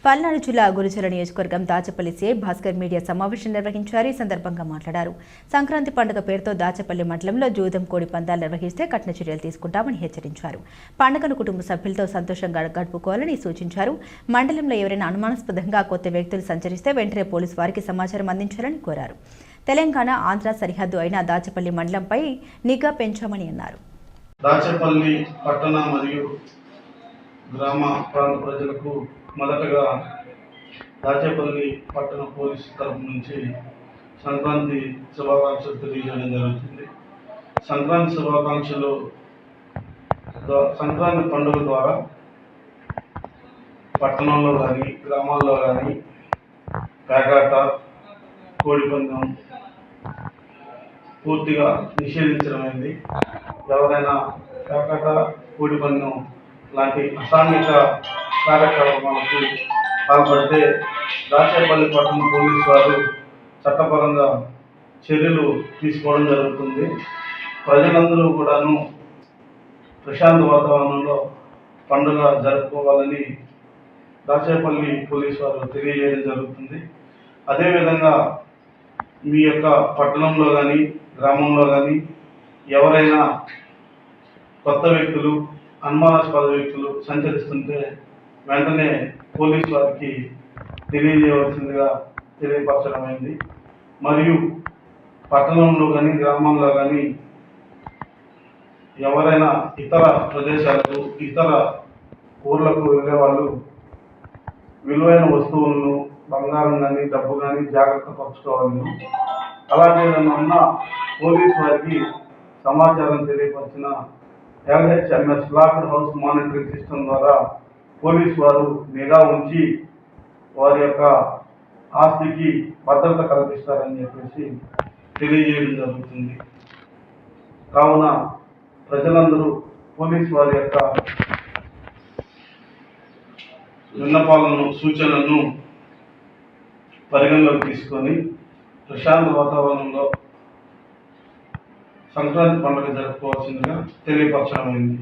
పల్నాడు జిల్లా గురుజల నియోజకవర్గం Dachepalli CI Bhaskar media సమావేశం నిర్వహించారు. ఈ సందర్భంగా మాట్లాడారు. సంక్రాంతి పండుగ పేరుతో దాచపల్లి మండలంలో జూదం కోడి పందాలు నిర్వహిస్తే కఠిన చర్యలు తీసుకుంటామని హెచ్చరించారు. పండుగను కుటుంబ సభ్యులతో సంతోషంగా గడుపుకోవాలని సూచించారు. మండలంలో ఎవరైనా అనుమానాస్పదంగా కొత్త వ్యక్తులు సంచరిస్తే వెంటనే పోలీసు వారికి సమాచారం అందించాలని కోరారు. తెలంగాణ ఆంధ్ర సరిహద్దు అయిన దాచపల్లి మండలంపై నిఘా పెంచామని అన్నారు. దాచపల్లి పట్టణ మరియు గ్రామ ప్రాంత ప్రజలకు మొదటగా దాచేపల్లి పట్టణ పోలీసు తరఫు నుంచి సంక్రాంతి శుభాకాంక్షలు తెలియజేయడం జరుగుతుంది. సంక్రాంతి శుభాకాంక్షలు సంక్రాంతి పండుగ ద్వారా పట్టణంలో కానీ గ్రామాల్లో కానీ పేకాట కోడిపందెం పూర్తిగా నిషేధించడమైంది. ఎవరైనా పేకాట కోడిపందెం లాంటి అసాంఘిక కార్యక్రమాలకు పాల్పడితే దాచేపల్లి పట్టణ పోలీసు వారు చట్టపరంగా చర్యలు తీసుకోవడం జరుగుతుంది. ప్రజలందరూ కూడాను ప్రశాంత వాతావరణంలో పండుగ జరుపుకోవాలని దాచేపల్లి పోలీసు వారు తెలియజేయడం జరుగుతుంది. అదేవిధంగా మీ యొక్క పట్టణంలో కానీ గ్రామంలో కానీ ఎవరైనా కొత్త వ్యక్తులు అనుమానాస్పద వ్యక్తులు సంచరిస్తుంటే వెంటనే పోలీసు వారికి తెలియజేయవలసిందిగా తెలియపరచడమైంది. మరియు పట్టణంలో కానీ గ్రామంలో కానీ ఎవరైనా ఇతర ప్రదేశాలకు ఇతర ఊర్లకు వెళ్ళే వాళ్ళు విలువైన వస్తువులను బంగారం కానీ డబ్బు కానీ జాగ్రత్త పరచుకోవాలను. అలాగే ఉన్న పోలీసు వారికి సమాచారం తెలియపరిచిన LHMS locked house monitoring system ద్వారా పోలీసు వారు నిఘా ఉంచి వారి యొక్క ఆస్తికి భద్రత కల్పిస్తారని చెప్పేసి తెలియజేయడం జరుగుతుంది. కావున ప్రజలందరూ పోలీసు వారి యొక్క విన్నపాలను సూచనలను పరిగణలోకి తీసుకొని ప్రశాంత వాతావరణంలో సంక్రాంతి పండుగ జరుపుకోవాల్సిందిగా తెలియపరచడమైంది.